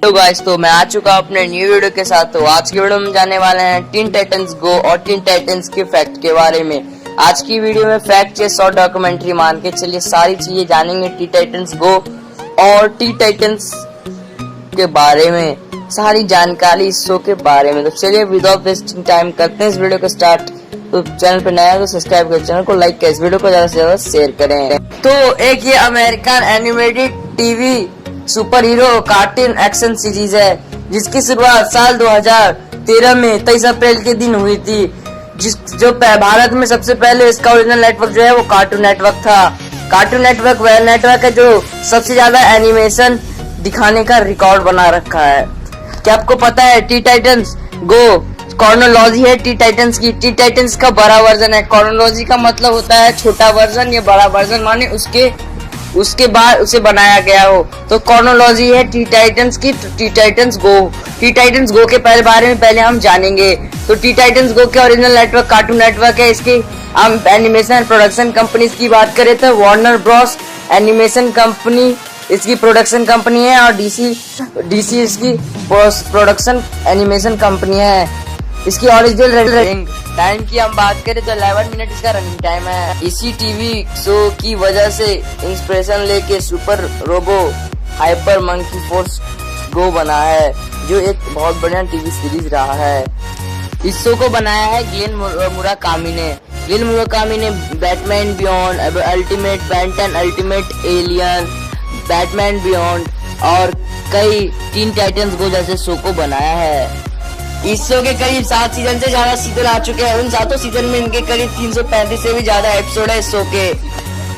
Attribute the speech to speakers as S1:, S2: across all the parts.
S1: Hello guys, तो मैं आ चुका हूँ अपने न्यू वीडियो के साथ। तो आज की वीडियो में जाने वाले हैं टीन टाइटंस गो और टीन टाइटंस के फैक्ट के बारे में। आज की वीडियो में फैक्ट या शॉर्ट डॉक्यूमेंट्री मान के चलिए सारी चीजें जानेंगे टी टाइटंस गो और टी टाइटंस के बारे में, सारी जानकारी इस शो के बारे में। तो चलिए विदाउट वेस्टिंग टाइम करते हैं इस वीडियो को स्टार्ट। तो चैनल पे नया है तो सब्सक्राइब करें, चैनल को लाइक करें, इस वीडियो को ज्यादा से ज्यादा शेयर करें। तो एक ये American animated TV super hero cartoon action series है जिसकी शुरुआत साल 2013 में 23 अप्रैल के दिन हुई थी। जो भारत में सबसे पहले इसका ओरिजिनल नेटवर्क जो है वो कार्टून नेटवर्क था। कार्टून नेटवर्क वह नेटवर्क है जो सबसे ज्यादा एनिमेशन दिखाने का रिकॉर्ड बना रखा है। क्या आपको पता है टी टाइटंस गो कॉर्नोलॉजी है टी टाइटंस की। टी टाइटंस का बड़ा वर्जन है। कॉर्नोलॉजी का मतलब होता है छोटा वर्जन या बड़ा वर्जन, माने उसके बाद उसे बनाया गया हो। तो कॉर्नोलॉजी है टी टाइटंस की। टी टाइटंस गो के बारे में पहले हम जानेंगे। तो टी टाइटंस गो के ओरिजिनल नेटवर्क कार्टून नेटवर्क है। इसकी हम एनिमेशन एंड प्रोडक्शन कंपनीज की बात करें तो वार्नर ब्रॉस एनिमेशन कंपनी इसकी प्रोडक्शन कंपनी है और डीसी इसकी प्रोडक्शन एनिमेशन कंपनी है। इसकी ओरिजिनल रनिंग टाइम की हम बात करें तो 11 मिनट इसका रनिंग टाइम है। इसी टीवी शो की वजह से इंस्पिरेशन लेके super robo hyper monkey force go बना है, जो एक बहुत बढ़िया टीवी सीरीज रहा है। इस शो को बनाया है ग्लेन मुराकामी ने। ग्लेन मुराकामी ने Batman Beyond, Ultimate Ben Ten, Ultimate Alien, Batman Beyond और कई टीन टाइटंस गो जैसे शो को बनाया है। इस शो के करीब 7 सीजन से ज्यादा सीजन आ चुके हैं। उन 7 सीजन में इनके करीब 335 से भी ज्यादा एपिसोड है इस शो के।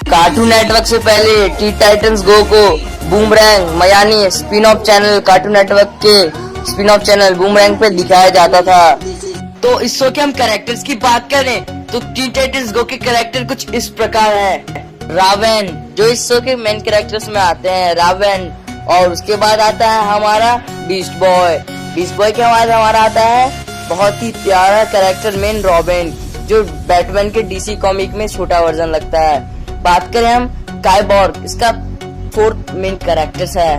S1: कार्टून नेटवर्क से पहले टी टाइटंस गो को बूमरैंग यानी spin off channel, cartoon network के स्पिन ऑफ चैनल बूमरैंग पे दिखाया जाता था। तो इस शो के हम कैरेक्टर्स की बात करें तो टी टाइटंस गो के कैरेक्टर कुछ इस प्रकार है। रावेन जो इस शो के मेन कैरेक्टर्स में आते हैं, रावेन। और उसके बाद आता है हमारा बीस्ट बॉय। बीस्ट बॉय के बाद हमारा आता है बहुत ही प्यारा कैरेक्टर मेन रॉबिन, जो बैटमैन के डीसी कॉमिक में छोटा वर्जन लगता है। बात करें हम काइबॉर्ग, इसका 4th मेन कैरेक्टर्स है।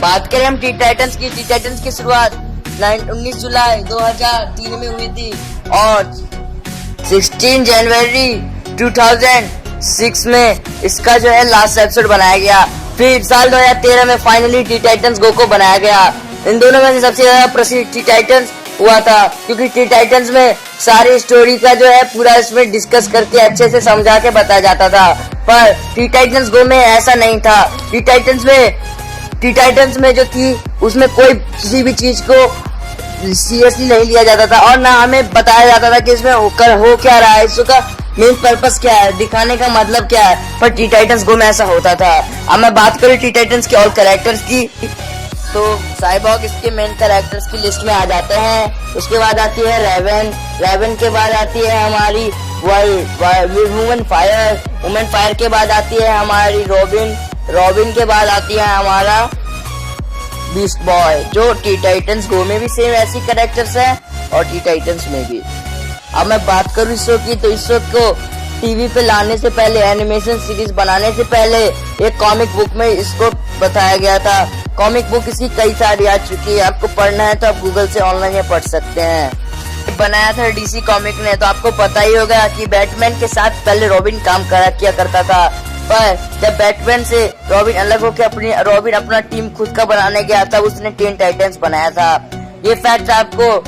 S1: बात करें हम टी टाइटंस की। टी टाइटंस की शुरुआत 19 जुलाई 2003 में हुई थी और 16 जनवरी 2006 में इसका जो है लास्ट एपिसोड बनाया गया। फिर साल 2013 में फाइनली टी टाइटंस गो को बनाया गया। इन दोनों में से सबसे ज्यादा प्रसिद्ध टी टाइटंस हुआ था, क्योंकि टी टाइटंस में सारी स्टोरी का जो है पूरा इसमें डिस्कस करके अच्छे से समझा के बताया जाता था। पर टी टाइटंस गो में ऐसा नहीं था। टी टाइटंस में जो थी उसमें कोई किसी भी चीज को सीरियसली नहीं लिया जाता था और ना हमें बताया जाता था कि इसमें हो क्या रहा है, इसका मेन पर्पस क्या है, दिखाने का मतलब क्या है। पर टी टाइटंस गो में ऐसा होता था। अब मैं बात करूँ टी टाइटंस के और कैरेक्टर्स की तो साइबॉर्ग इसके मेन कैरेक्टर्स की लिस्ट में आ जाते हैं। उसके बाद आती है रेवन के बाद आती है हमारी वुमेन फायर के बाद आती है हमारी रॉबिन के बाद आती है हमारा बीस्ट बॉय, जो टी टाइटंस गो में भी सेम ऐसी कैरेक्टर्स है और टी टाइटंस में भी। अब मैं बात करूँ इस शो की तो इस शो को टीवी पे लाने से पहले, एनिमेशन सीरीज बनाने से पहले एक कॉमिक बुक में इसको बताया गया था। कॉमिक बुक इसकी कई सारी आ चुकी है, आपको पढ़ना है तो आप गूगल से ऑनलाइन पढ़ सकते हैं। बनाया था डीसी कॉमिक ने, तो आपको पता ही होगा कि बैटमैन के साथ पहले रॉबिन काम किया करता था। पर जब बैटमैन से रॉबिन अलग होकर रॉबिन अपना टीम खुद का बनाने गया था, उसने टीन टाइटंस बनाया था। ये फैक्ट आपको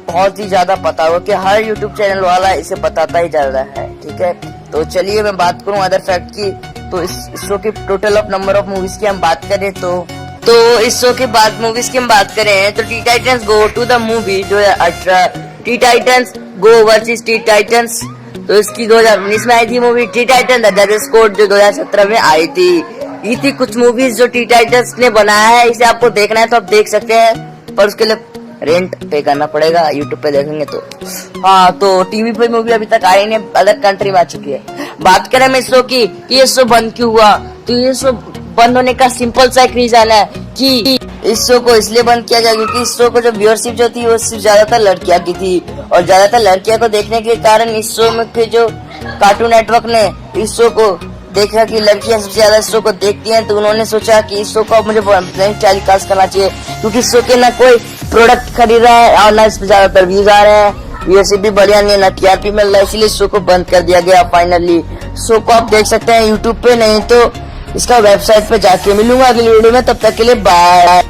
S1: बहुत ही ज्यादा पता होगा कि हर यूट्यूब चैनल वाला इसे बताता ही जा रहा है, ठीक है। तो चलिए मैं बात करूं अदर फैक्ट की। तो इस शो की total of number of movies की हम बात करें तो इस शो के बाद मूवीज की हम बात करें तो Teen Titans Go to the movie 2018, Teen Titans Go versus Teen Titans, तो इसकी 2019 में आई थी मूवी। टी टाइटन द जजेस कोड जो 2017 में आई थी। ये थी कुछ मूवीज जो टी टाइटंस ने बनाया है। इसे आपको देखना है तो आप देख सकते हैं, पर उसके लिए रेंट पे करना पड़ेगा। यूट्यूब पे देखेंगे तो हाँ, तो टीवी पे मूवी अभी तक आई नहीं, अलग कंट्री में आ चुकी है। बात करें हम इस शो की, ये शो बंद क्यों हुआ, तो ये शो बंद होने का सिंपल सा एक रीजन है कि इस शो को इसलिए बंद किया गया क्योंकि इस शो को जो व्यूअरशिप जो थी वो सिर्फ ज्यादातर लड़कियां की थी, और ज्यादातर लड़कियां को देखने के कारण इस शो में के जो कार्टून नेटवर्क ने इस शो को देखा कि लड़कियां सबसे ज्यादा इस शो को देखती हैं, तो उन्होंने सोचा कि इस शो को अब मुझे प्रैंक टेलीकास्ट करना चाहिए, क्योंकि इस शो के ना कोई प्रोडक्ट खरीद रहा है और ना इस पे ज्यादातर व्यूज आ रहे हैं, व्यूअरशिप भी बढ़िया नहीं है, ना टीआरपी मिल रहा है, इसलिए शो को बंद कर दिया गया। फाइनली शो को आप देख सकते हैं यूट्यूब पे, नहीं तो इसका वेबसाइट पे जाके। मिलूंगा अगली वीडियो में, तब तक के लिए बाय।